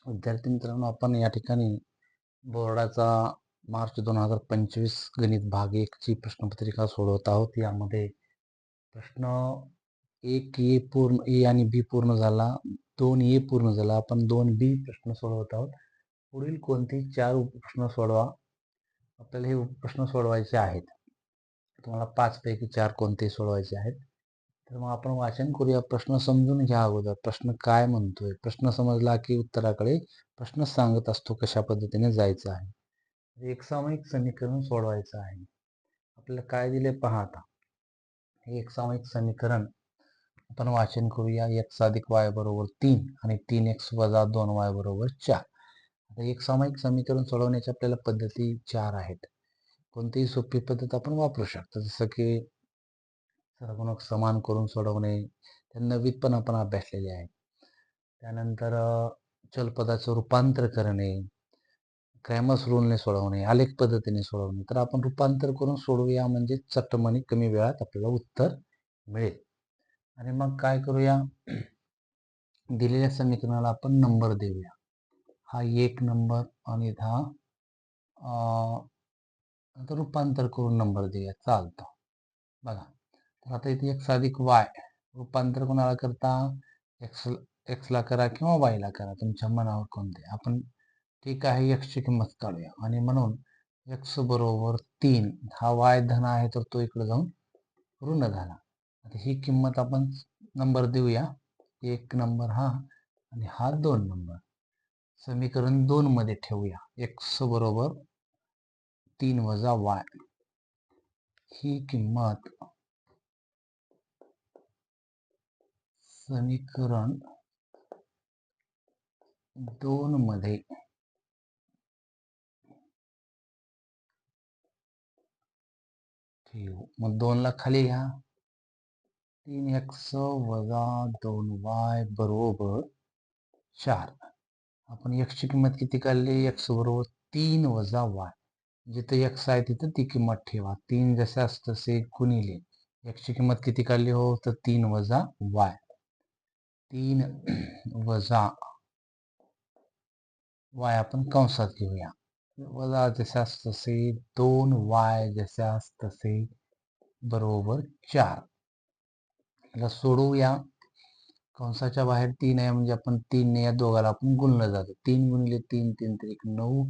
विद्यार्थी मित्रांनो, आपण या ठिकाणी बोर्डाचा मार्च 2025 गणित भाग 1 ची प्रश्नपत्रिका सोडवत आहोत. यामध्ये प्रश्न 1 ए पूर्ण ए आणि बी पूर्ण झाला, 2 ए पूर्ण झाला. आपण 2 बी प्रश्न सोडवत आहोत. पुढील कोणतेही 4 उपप्रश्न सोडवा. आपल्याला हे उपप्रश्न सोडवायचे आहेत. तुम्हाला 5 पैकी 4 कोणते सोडवायचे आहेत. तर मग आपण वाचन करूया. प्रश्न समजून घ्या अगोदर. प्रश्न काय म्हणतोय. प्रश्न समजला की उत्तराकडे प्रश्न सांगत असतो कशा पद्धतीने जायचं आहे. एक सामायिक समीकरण सोडवायचं आहे. आपल्याला काय दिले पहा आता. हे एक सामायिक समीकरण आपण वाचन करूया. x अधिक y बरोबर 3 आणि 3x वजा 2y बरोबर 4. आता एक सामायिक समीकरण सोडवण्याच्या आपल्याला पद्धती 4 आहेत. कोणतीही सोपी पद्धत आपण वापरू शकतो. जसं की सरगुणक समान करून सोडवणे, त्यांना पण आपण अभ्यासलेले आहे. त्यानंतर चलपदाचं रूपांतर करणे, क्रॅमर्स रूलने सोडवणे, आलेख पद्धतीने सोडवणे. तर आपण रूपांतर करून सोडवूया, म्हणजे चटमनी कमी वेळात आपल्याला उत्तर मिळेल. आणि मग काय करूया, दिलेल्या समीकरणाला आपण नंबर देऊया. हा 1 नंबर आणि हा आता रूपांतर करून नंबर देऊया, चालतं. बघा, तर आता इथे x अधिक y रूपांतर कोणाला करता, x ला करा किंवा y ला करा, तुमच्या मनावर कोणते. आपण ठीक आहे, x ची किंमत काढूया. आणि म्हणून x बरोबर 3. हा y धन आहे तर तो इकडे जाऊन ऋण झाला. आता ही किंमत आपण नंबर देऊया. 1 नंबर हा आणि हा 2 नंबर. समीकरण 2 मध्ये ठेवूया. x बरोबर 3 वजा y ही किंमत समीकरण 2 मध्ये ठेवू. मग 2 ला खाली घ्या. 3x वजा 2y बरोबर 4. आपण x ची किंमत किती काढली, x बरोबर 3 वजा y. जिथे x आहे तिथे ती किंमत ठेवा. 3 जशास तसे गुणिले x ची किंमत किती काढली हो, तर 3 वजा y. 3 वजा y आपण कंसात घेऊया. वजा जशास तसे 2y जशास तसे बरोबर 4. याला सोडवूया. कंसाच्या बाहेर 3 आहे, म्हणजे आपण 3 ने या दोघाला आपण गुणलं जातं. 3 गुणिले 3 3 3 9.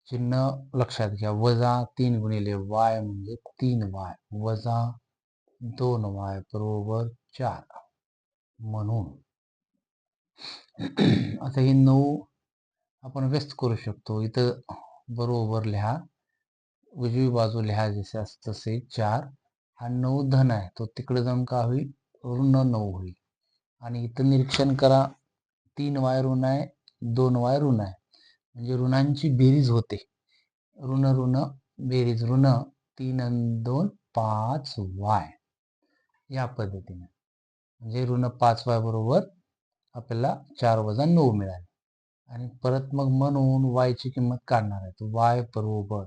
चिन्ह लक्षात घ्या. वजा 3 गुणिले y म्हणजे 3y वजा 2y बरोबर 4. म्हणून आता हे 9 आपण व्यस्त करू शकतो. इथं बरोबर लिहा, उजवी बाजू लिहा जशास तसे 4. हा 9 धन आहे, तो तिकडे जाऊन का होईल, ऋण 9 होईल. आणि इथं निरीक्षण करा, 3y ऋण आहे, 2y ऋण आहे, म्हणजे ऋणांची बेरीज होते. ऋण ऋण बेरीज ऋण 3 आणि 2 5y या पद्धतीने. म्हणजे ऋण 5y बरोबर आपल्याला 4 वजा 9 मिळाले. आणि परत मग म्हणून y ची किंमत काढणार आहे. तर y बरोबर,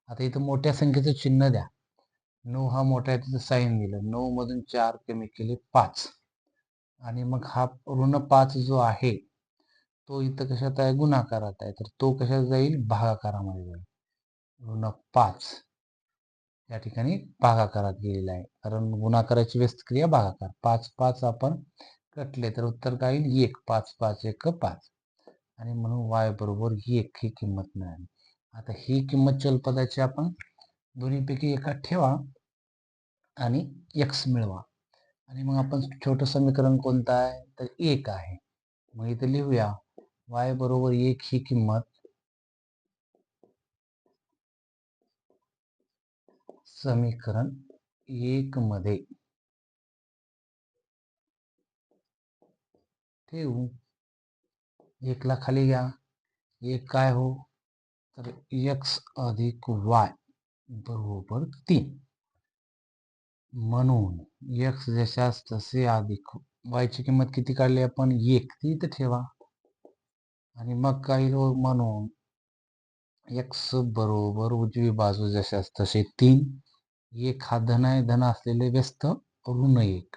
आता इथं मोठ्या संख्येचं चिन्ह द्या. 9 हा मोठा आहे, तिथं साईन दिलं. 9 मधून 4 कमी केले 5. आणि मग हा ऋण 5 जो आहे तो इथं कशात आहे, गुणाकारात आहे, तर तो कशात जाईल, भागाकारामध्ये जाईल. ऋण 5 या ठिकाणी भागाकारात गेलेला आहे, कारण गुणाकाराची व्यस्त क्रिया भागाकार. 5 5 आपण कटले तर उत्तर काय येईल, 1. 5 5 1 5. आणि म्हणून y बरोबर 1 ही किंमत मिळाली. आता ही किंमत चलपदाची आपण दोन्हीपैकी एकात ठेवा आणि x मिळवा. आणि मग आपण छोटं समीकरण कोणतं आहे, तर 1 आहे. मग इथे लिहूया, y बरोबर 1 ही किंमत समीकरण 1 मध्ये ठेवू. 1 ला खाली घ्या. 1 काय हो, तर x अधिक y बरोबर 3. म्हणून x जशास तसे अधिक y ची किंमत किती काढली आपण, 1, ती इथे ठेवा. आणि मग काही म्हणून x बरोबर उजवी बाजू जशास तसे 3. 1 हा धन आहे, धन असलेले व्यस्त ऋण 1.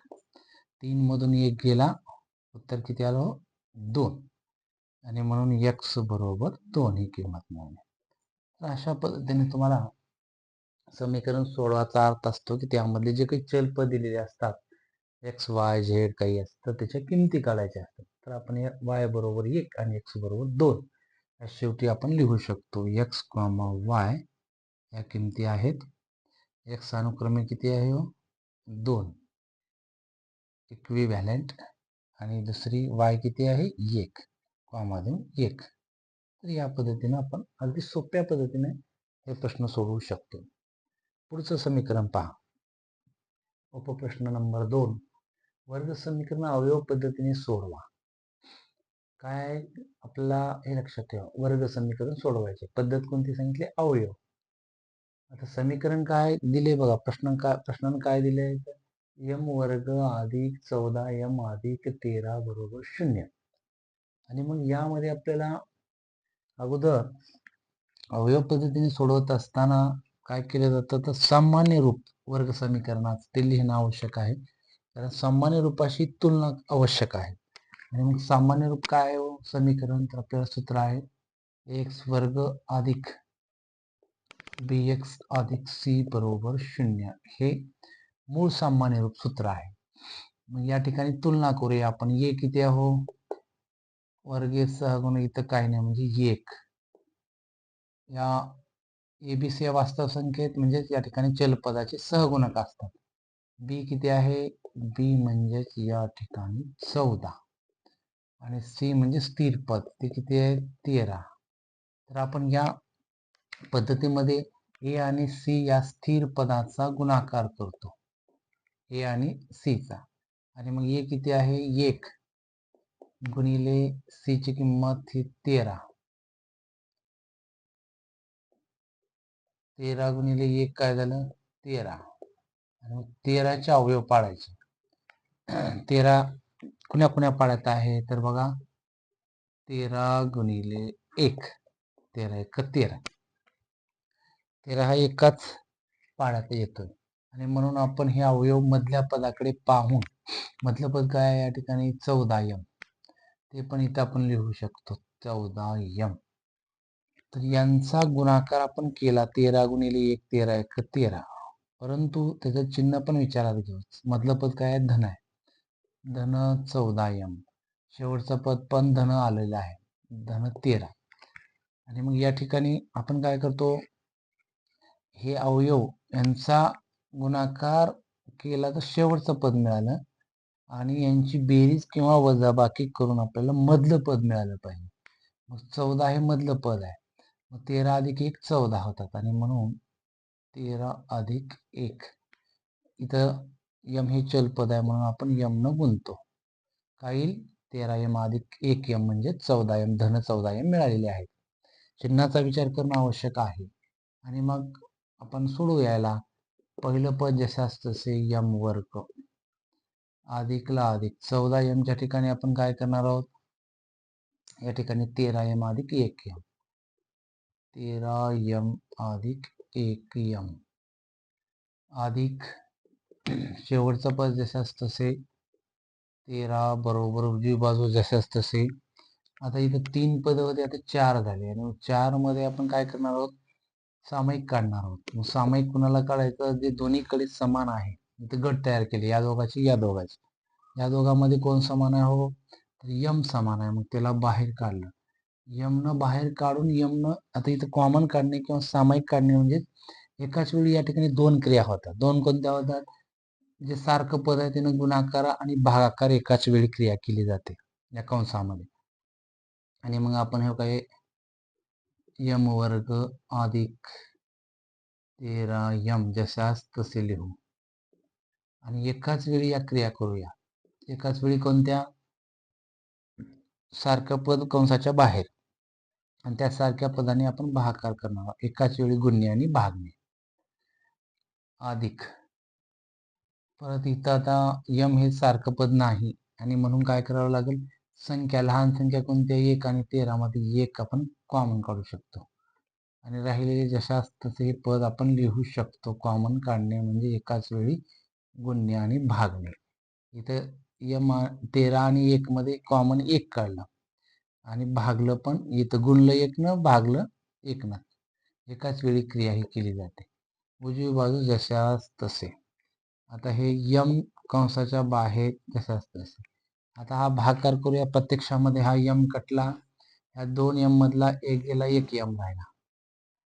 3 मधून 1 गेला, उत्तर किती आलं, 2. आणि म्हणून x बरोबर 2 ही किंमत मिळाली. तर अशा पद्धतीने तुम्हाला समीकरण सोडवायचा अर्थ असतो की त्यामधले जे काही चल पद दिलेले असतात एक्स वाय झेड काही असतं त्याच्या किमती काढायच्या असतात. तर आपण y बरोबर 1 आणि x बरोबर 2 शेवटी आपण लिहू शकतो. x, y या किमती आहेत. x अनुक्रमे किती आहे 2 इक्विव्हॅलंट आणि दुसरी y किती आहे 1 कॉमा देऊन 1. तर या पद्धतीने आपण अगदी सोप्या पद्धतीने हे प्रश्न सोडवू शकतो. पुढचं समीकरण पहा. उपप्रश्न नंबर 2 वर्ग समीकरण अवयव पद्धतीने सोडवा. काय आपल्याला हे लक्षात ठेवा, वर्ग समीकरण सोडवायचे पद्धत कोणती सांगितली? अवयव. आता समीकरण काय दिले बघा, प्रश्नानं काय दिले? यम वर्ग अधिक 14m अधिक 13 बरोबर 0. आणि मग यामध्ये आपल्याला अगोदर अवयव पद्धतीने सोडवत असताना काय केलं जातं, तर सामान्य रूप वर्ग समीकरणात ते लिहिणं आवश्यक आहे. कारण सामान्य रूपाशी तुलना आवश्यक आहे. आणि मग सामान्य रूप काय आहे समीकरण? तर आपल्याला सूत्र आहे एक्स वर्ग अधिक bx अधिक c बरोबर 0. हे मूळ सामान्य रूप सूत्र आहे. मग या ठिकाणी तुलना करूया आपण. ये किती आहे वर्गीय सहगुण इथं काही नाही म्हणजे 1. या एबीसी या वास्तव संख्येत म्हणजेच या ठिकाणी चलपदाचे सहगुणक असतात. बी किती आहे? बी म्हणजेच या ठिकाणी 14 आणि सी म्हणजे स्थिर पद ते किती आहे? 13. तर आपण या पद्धतीमध्ये ए आणि सी या स्थिर पदाचा गुणाकार करतो, ए आणि सी चा. आणि मग ए किती आहे? 1 गुणिले सी ची किंमत ही 13. 13 गुणिले 1 काय झालं? 13. आणि 13चे अवयव पाडायचे. 13 कुण्या कुण्या पाड्यात आहे तर बघा, 13 गुणिले 1 13 1 13. 13 हा एकाच पाड्यात येतोय. आणि म्हणून आपण हे अवयव मधल्या पदाकडे पाहून, मधलं पद काय आहे या ठिकाणी? 14m. ते पण इथं आपण लिहू शकतो 14m. तर यांचा गुणाकार आपण केला 13 गुणिले 1 13 1 13. परंतु त्याचं चिन्ह पण विचारात घेऊ. मधलं पद काय आहे? धन आहे. धन 14m. शेवटचं पद पण धन आलेलं आहे, धन 13. आणि मग या ठिकाणी आपण काय करतो, हे अवयव यांचा गुणाकार केला तर शेवटचं पद मिळालं आणि यांची बेरीज किंवा वजाबाकी करून आपल्याला मधलं पद मिळालं पाहिजे. मग 14 हे मधलं पद आहे. मग 13 अधिक 1 14 होतात आणि म्हणून 13 अधिक 1 इथं यम हे चलपद आहे म्हणून आपण यम न गुणतो. काय येईल? 13m अधिक 1m म्हणजे 14m, धन 14m मिळालेले आहेत. चिन्हाचा विचार करणं आवश्यक आहे. आणि मग आपण सोडू यायला. पहिलं पद जसं असतं तसे यम वर्ग अधिकला अधिक 14m च्या ठिकाणी आपण काय करणार आहोत, या ठिकाणी 13m अधिक 1m 13m अधिक 1m अधिक शेवटचं पद जसं असतं तसे 13 बरोबर उजवी बाजू जसं असतं तसे. आता इथं 3 पद होते, आता 4 झाले आणि 4 मध्ये आपण काय करणार आहोत, सामायिक काढणार आहोत. मग सामायिक कुणाला काढायचं? जे दोन्हीकडे समान आहे. इथे गट तयार केले, या दोघांची या दोघांची. या दोघांमध्ये कोण समान आहे हो? तर यम समान आहे. मग त्याला बाहेर काढलं. यम न बाहेर काढून यम न आता इथं कॉमन काढणे किंवा सामायिक काढणे म्हणजे एकाच वेळी या ठिकाणी 2 क्रिया होतात. 2 कोणत्या होतात? जे सारखं पद आहे त्यानं गुणाकार आणि भागाकार एकाच वेळी क्रिया केली जाते या कंसामध्ये. आणि मग आपण हे काय यम वर्ग अधिक 13m जशास तसे लिहू आणि एकाच वेळी या क्रिया करूया. एकाच वेळी कोणत्या? सारखं पद कंसाच्या बाहेर आणि त्या सारख्या पदाने आपण भागाकार करणार आहोत. एकाच वेळी गुणणे आणि भागणे. अधिक परत इथं आता यम हे सारखं पद नाही आणि म्हणून काय करावं लागेल, संख्या लहान संख्या कोणत्या? 1 आणि 13 मध्ये 1 आपण कॉमन काढू शकतो आणि राहिलेले जशास तसे हे पद आपण लिहू शकतो. कॉमन काढणे म्हणजे एकाच वेळी गुणणे आणि भागणे. इथं यम 13 आणि 1 मध्ये कॉमन 1 काढला आणि भागलं पण इथं गुणलं 1 न भागलं 1 न. एकाच वेळी क्रिया ही केली जाते. उजवी बाजू जशास तसे. आता हे यम कंसाच्या बाहेर जशास तसे. आता हा भागाकार करूया. प्रत्यक्षामध्ये हा यम कटला. या 2 यम मधला 1 गेला, 1 यम राहिला.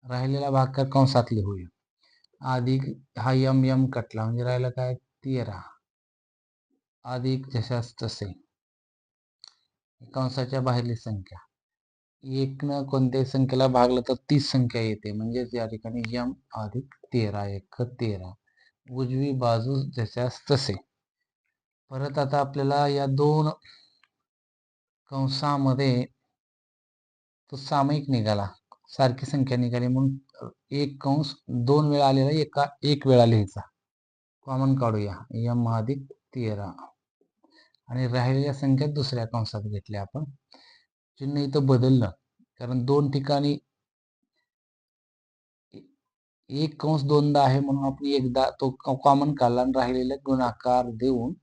राहिलेला भागाकार कंसात लिहूया. अधिक हा यम यम कटला म्हणजे राहिलं काय 13 अधिक जशास तसे कंसाच्या बाहेरली संख्या 1 न कोणत्याही संख्येला भागलं तर 30 संख्या येते. म्हणजेच या ठिकाणी यम अधिक 13 1 13. उजवी बाजू जशास तसे. परत आता आपल्याला या 2 कंसामध्ये तो सामायिक निघाला, सारखी संख्या निघाली म्हणून एक कंस 2 वेळा आलेला एक वेळा लिहायचा. कॉमन काढूया. यम अधिक 13 आणि राहिलेल्या संख्या दुसऱ्या कंसात घेतल्या आपण. चिन्ह इथं बदललं कारण 2 ठिकाणी एक कंस दोनदा आहे म्हणून आपण एकदा तो कॉमन काढला आणि राहिलेले गुणाकार देऊन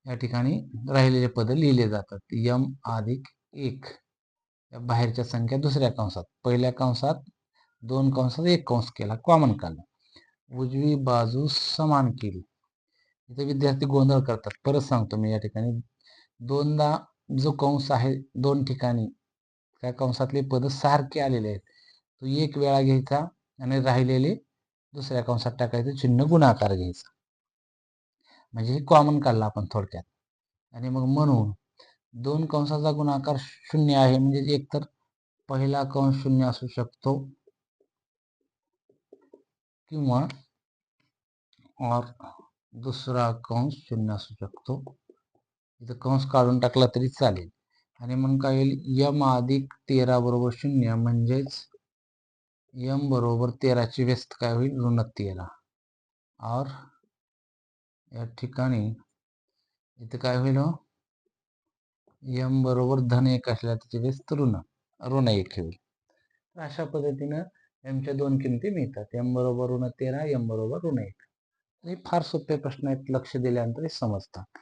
या ठिकाणी राहिलेले पद लिहिले जातात. यम अधिक 1 या बाहेरच्या संख्या दुसऱ्या कंसात, पहिल्या कंसात 2 कंसात 1 कंस केला, कॉमन काढला. उजवी बाजू समान केली. इथे विद्यार्थी गोंधळ करतात. परत सांगतो मी या ठिकाणी दोनदा जो कंस आहे 2 ठिकाणी त्या कंसातले पद सारखे आलेले आहेत. तो 1 वेळा घ्यायचा आणि राहिलेले दुसऱ्या कंसात टाकायचं, चिन्ह गुणाकार घ्यायचा. म्हणजे हे कॉमन काढला आपण थोडक्यात. आणि मग म्हणून 2 कंसाचा गुणाकार 0 आहे म्हणजे एकतर पहिला कंस 0 असू शकतो किंवा दुसरा कंस 0 असू शकतो. इथं कंस काढून टाकला तरी चालेल. आणि मग काय होईल, यम अधिक 13 बरोबर 0 म्हणजेच यम बरोबर 13 ची व्यस्त काय होईल, ऋण 13. और या ठिकाणी इथं काय होईल, यम बरोबर धन 1 असल्या त्याची व्यस्त ऋण 1 होईल. अशा पद्धतीनं यमच्या 2 किमती मिळतात. यम बरोबर ऋण 13, यम बरोबर ऋण 1. हे फार सोपे प्रश्न आहेत, लक्ष दिल्यानंतर हे समजतात.